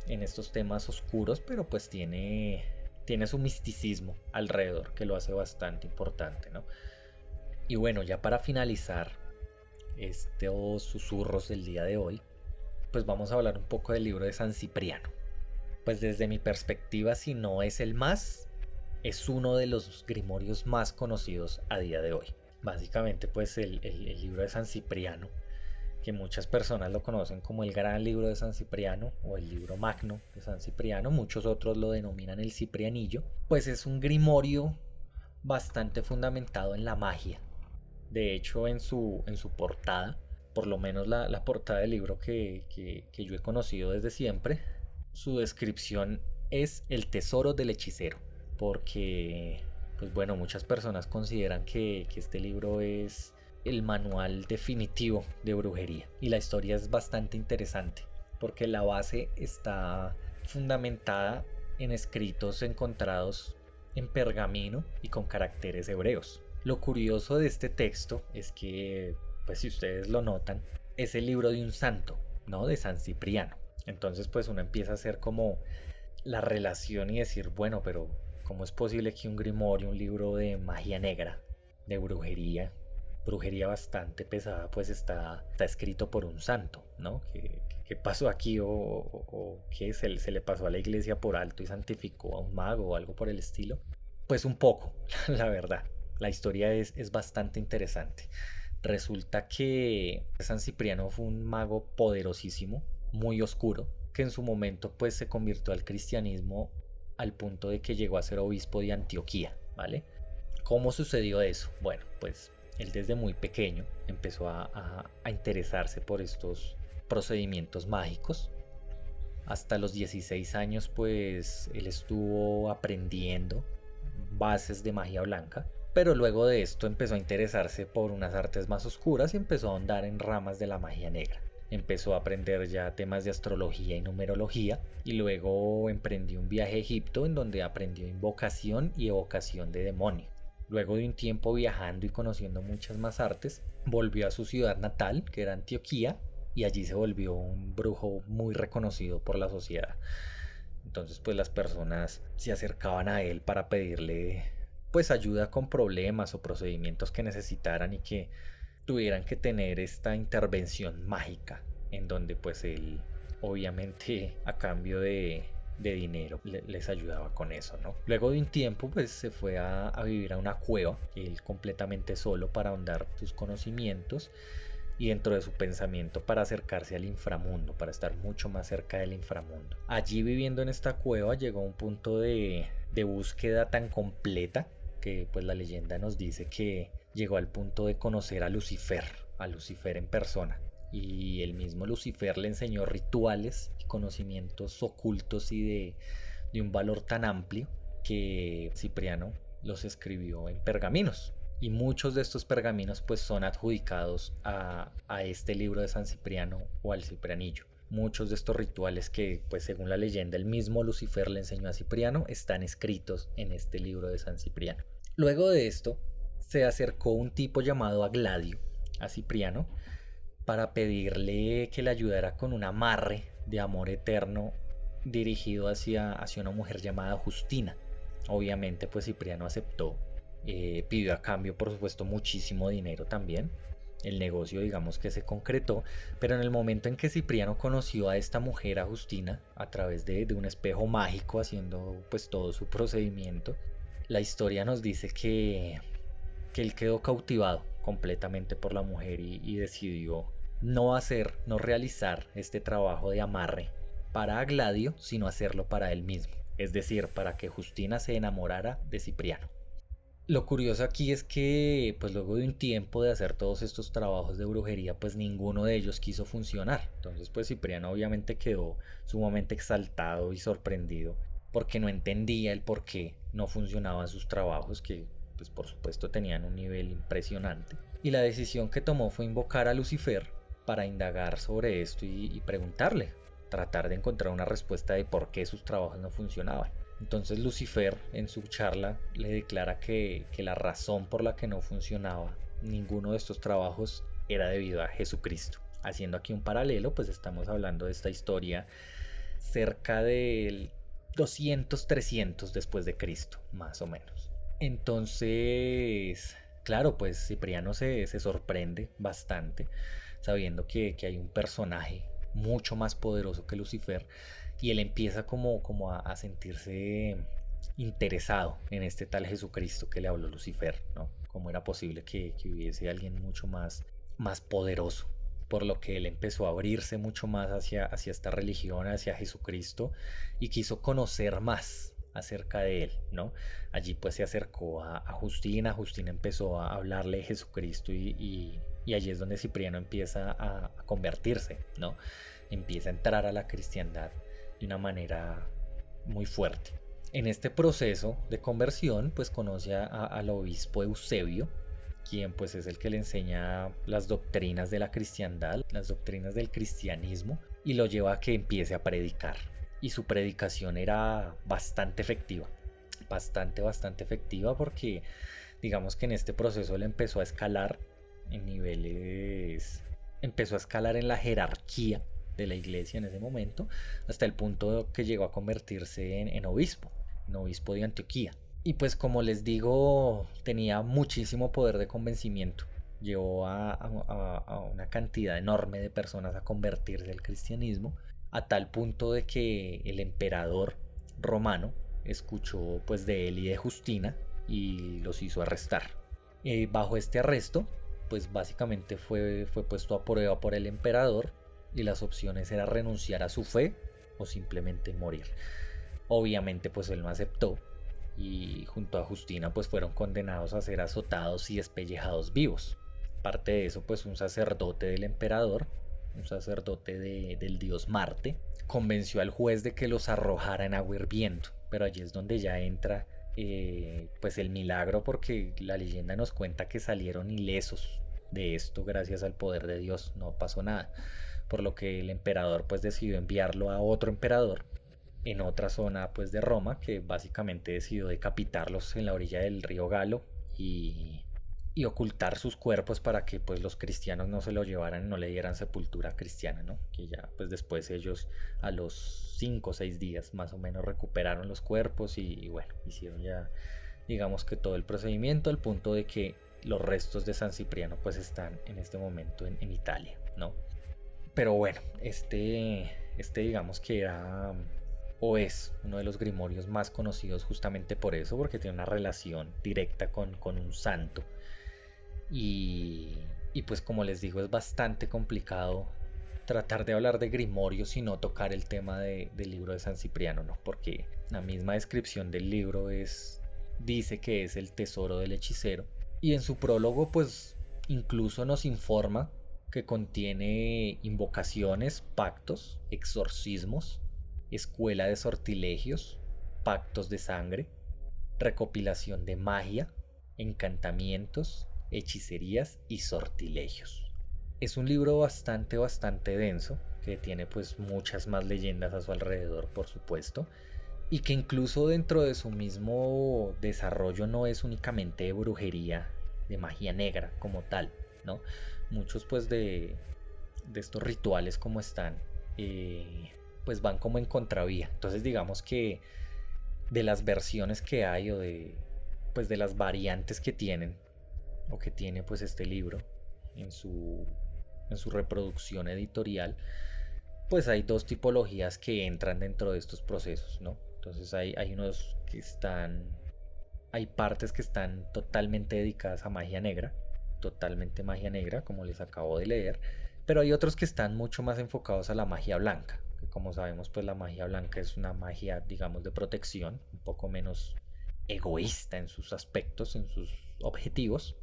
S2: en estos temas oscuros, pero pues tiene su misticismo alrededor que lo hace bastante importante, ¿no? Y bueno, ya para finalizar estos susurros del día de hoy, pues vamos a hablar un poco del libro de San Cipriano. Pues desde mi perspectiva, si no es el más, es uno de los grimorios más conocidos a día de hoy. Básicamente, pues el libro de San Cipriano, que muchas personas lo conocen como el gran libro de San Cipriano o el libro magno de San Cipriano, muchos otros lo denominan el Ciprianillo, pues es un grimorio bastante fundamentado en la magia. De hecho, en su portada, por lo menos la portada del libro que yo he conocido desde siempre, su descripción es el tesoro del hechicero, porque, pues bueno, muchas personas consideran que este libro es el manual definitivo de brujería. Y la historia es bastante interesante, porque la base está fundamentada en escritos encontrados en pergamino y con caracteres hebreos. Lo curioso de este texto es que, pues si ustedes lo notan, es el libro de un santo, ¿no? De San Cipriano. Entonces, pues uno empieza a hacer como la relación y decir, bueno, pero ¿cómo es posible que un grimorio, un libro de magia negra, de brujería bastante pesada, pues está escrito por un santo, ¿no? ¿Qué pasó aquí o qué se le pasó a la iglesia por alto y santificó a un mago o algo por el estilo? Pues un poco, la verdad. La historia es bastante interesante. Resulta que San Cipriano fue un mago poderosísimo, muy oscuro, que en su momento pues se convirtió al cristianismo al punto de que llegó a ser obispo de Antioquía, ¿vale? ¿Cómo sucedió eso? Bueno, pues él desde muy pequeño empezó a interesarse por estos procedimientos mágicos. Hasta los 16 años pues él estuvo aprendiendo bases de magia blanca, pero luego de esto empezó a interesarse por unas artes más oscuras y empezó a ahondar en ramas de la magia negra. Empezó a aprender ya temas de astrología y numerología y luego emprendió un viaje a Egipto en donde aprendió invocación y evocación de demonios. Luego de un tiempo viajando y conociendo muchas más artes, volvió a su ciudad natal, que era Antioquía, y allí se volvió un brujo muy reconocido por la sociedad. Entonces pues las personas se acercaban a él para pedirle pues ayuda con problemas o procedimientos que necesitaran y que tuvieran que tener esta intervención mágica en donde pues él obviamente a cambio de dinero les ayudaba con eso, ¿no? Luego de un tiempo, pues se fue a vivir a una cueva, él completamente solo para ahondar sus conocimientos y dentro de su pensamiento para acercarse al inframundo, para estar mucho más cerca del inframundo. Allí viviendo en esta cueva llegó a un punto de búsqueda tan completa que pues la leyenda nos dice que llegó al punto de conocer a Lucifer en persona. Y el mismo Lucifer le enseñó rituales y conocimientos ocultos y de un valor tan amplio que Cipriano los escribió en pergaminos y muchos de estos pergaminos pues son adjudicados a este libro de San Cipriano o al Ciprianillo. Muchos de estos rituales que pues según la leyenda el mismo Lucifer le enseñó a Cipriano están escritos en este libro de San Cipriano. Luego de esto se acercó un tipo llamado Agladio a Cipriano para pedirle que le ayudara con un amarre de amor eterno dirigido hacia una mujer llamada Justina. Obviamente pues Cipriano aceptó, pidió a cambio por supuesto muchísimo dinero también. El negocio digamos que se concretó, pero en el momento en que Cipriano conoció a esta mujer, a Justina, a través de un espejo mágico haciendo pues todo su procedimiento, la historia nos dice que él quedó cautivado completamente por la mujer y decidió no hacer, no realizar este trabajo de amarre para Agladio, sino hacerlo para él mismo, es decir, para que Justina se enamorara de Cipriano. Lo curioso aquí es que, pues luego de un tiempo de hacer todos estos trabajos de brujería, pues ninguno de ellos quiso funcionar. Entonces, pues Cipriano obviamente quedó sumamente exaltado y sorprendido porque no entendía el por qué no funcionaban sus trabajos, que pues por supuesto tenían un nivel impresionante. Y la decisión que tomó fue invocar a Lucifer para indagar sobre esto y preguntarle, tratar de encontrar una respuesta de por qué sus trabajos no funcionaban. Entonces Lucifer en su charla le declara que la razón por la que no funcionaba ninguno de estos trabajos era debido a Jesucristo. Haciendo aquí un paralelo, pues estamos hablando de esta historia cerca del 200-300 después de Cristo, más o menos. Entonces, claro, pues Cipriano se sorprende bastante sabiendo que hay un personaje mucho más poderoso que Lucifer y él empieza como a sentirse interesado en este tal Jesucristo que le habló Lucifer, ¿no? ¿Cómo era posible que hubiese alguien mucho más poderoso? Por lo que él empezó a abrirse mucho más hacia esta religión, hacia Jesucristo, y quiso conocer más acerca de él, ¿no? Allí pues se acercó a Justina, Justina empezó a hablarle de Jesucristo y allí es donde Cipriano empieza a convertirse, ¿no? Empieza a entrar a la cristiandad de una manera muy fuerte. En este proceso de conversión, pues conoce al obispo Eusebio, quien pues es el que le enseña las doctrinas de la cristiandad, las doctrinas del cristianismo, y lo lleva a que empiece a predicar. Y su predicación era bastante efectiva porque digamos que en este proceso él empezó a escalar en niveles, empezó a escalar en la jerarquía de la iglesia en ese momento, hasta el punto que llegó a convertirse en obispo de Antioquía. Y pues como les digo, tenía muchísimo poder de convencimiento. Llevó a una cantidad enorme de personas a convertirse al cristianismo, a tal punto de que el emperador romano escuchó pues de él y de Justina y los hizo arrestar. Bajo este arresto, pues básicamente fue puesto a prueba por el emperador y las opciones eran renunciar a su fe o simplemente morir. Obviamente pues él no aceptó y junto a Justina pues fueron condenados a ser azotados y despellejados vivos. Aparte de eso pues un sacerdote del emperador, un sacerdote del dios Marte, convenció al juez de que los arrojara en agua hirviendo, pero allí es donde ya entra pues el milagro porque la leyenda nos cuenta que salieron ilesos de esto gracias al poder de Dios, no pasó nada, por lo que el emperador pues decidió enviarlo a otro emperador en otra zona pues de Roma que básicamente decidió decapitarlos en la orilla del río Galo y ocultar sus cuerpos para que pues los cristianos no se lo llevaran, no le dieran sepultura cristiana, ¿no? Que ya pues después ellos a los 5 o 6 días más o menos recuperaron los cuerpos y bueno, hicieron ya digamos que todo el procedimiento al punto de que los restos de San Cipriano pues están en este momento en Italia, ¿no? Pero bueno, este digamos que era o es uno de los grimorios más conocidos justamente por eso, porque tiene una relación directa con un santo. Y, y pues como les digo, es bastante complicado tratar de hablar de Grimorio y no tocar el tema del libro de San Cipriano, ¿no? Porque la misma descripción del libro dice que es el tesoro del hechicero. Y en su prólogo, pues incluso nos informa que contiene invocaciones, pactos, exorcismos, escuela de sortilegios, pactos de sangre, recopilación de magia, encantamientos, hechicerías y sortilegios. Es un libro bastante denso, que tiene pues muchas más leyendas a su alrededor, por supuesto, y que incluso dentro de su mismo desarrollo no es únicamente de brujería, de magia negra como tal, ¿no? Muchos pues de estos rituales como están, pues van como en contravía. Entonces digamos que de las versiones que hay o pues de las variantes que tienen o que tiene pues este libro en su reproducción editorial, pues hay dos tipologías que entran dentro de estos procesos, ¿no? Entonces hay unos que hay partes que están totalmente dedicadas a magia negra, totalmente magia negra, como les acabo de leer, pero hay otros que están mucho más enfocados a la magia blanca, que como sabemos, pues la magia blanca es una magia, digamos, de protección, un poco menos egoísta en sus aspectos, en sus objetivos.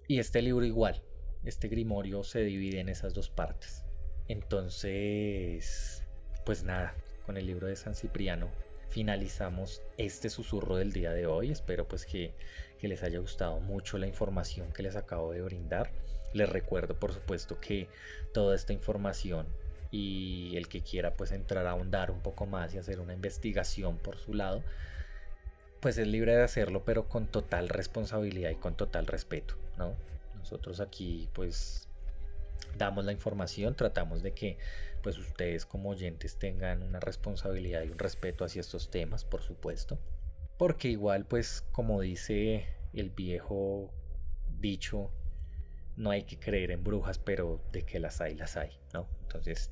S2: Y este libro igual, este grimorio se divide en esas dos partes. Entonces, pues nada, con el libro de San Cipriano finalizamos este susurro del día de hoy. Espero pues que les haya gustado mucho la información que les acabo de brindar. Les recuerdo por supuesto que toda esta información y el que quiera pues entrar a ahondar un poco más y hacer una investigación por su lado, pues es libre de hacerlo, pero con total responsabilidad y con total respeto, ¿no? Nosotros aquí pues damos la información, tratamos de que pues ustedes como oyentes tengan una responsabilidad y un respeto hacia estos temas, por supuesto, porque igual pues como dice el viejo dicho, no hay que creer en brujas, pero de que las hay, ¿no? Entonces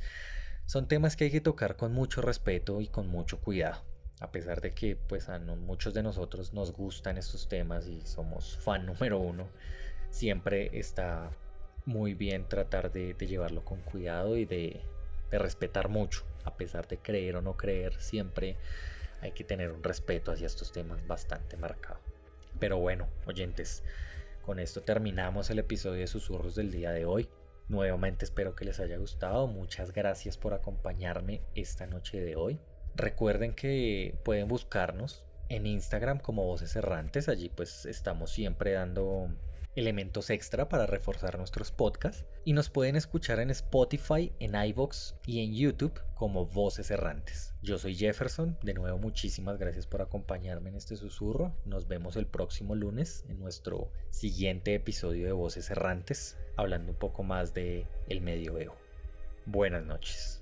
S2: son temas que hay que tocar con mucho respeto y con mucho cuidado. A pesar de que pues a muchos de nosotros nos gustan estos temas y somos fan número uno, siempre está muy bien tratar de llevarlo con cuidado y de respetar mucho. A pesar de creer o no creer, siempre hay que tener un respeto hacia estos temas bastante marcado. Pero bueno, oyentes, con esto terminamos el episodio de Susurros del día de hoy. Nuevamente espero que les haya gustado. Muchas gracias por acompañarme esta noche de hoy. Recuerden que pueden buscarnos en Instagram como Voces Errantes. Allí pues estamos siempre dando elementos extra para reforzar nuestros podcasts. Y nos pueden escuchar en Spotify, en iVoox y en YouTube como Voces Errantes. Yo soy Jefferson. De nuevo muchísimas gracias por acompañarme en este susurro. Nos vemos el próximo lunes en nuestro siguiente episodio de Voces Errantes, hablando un poco más de el medioevo. Buenas noches.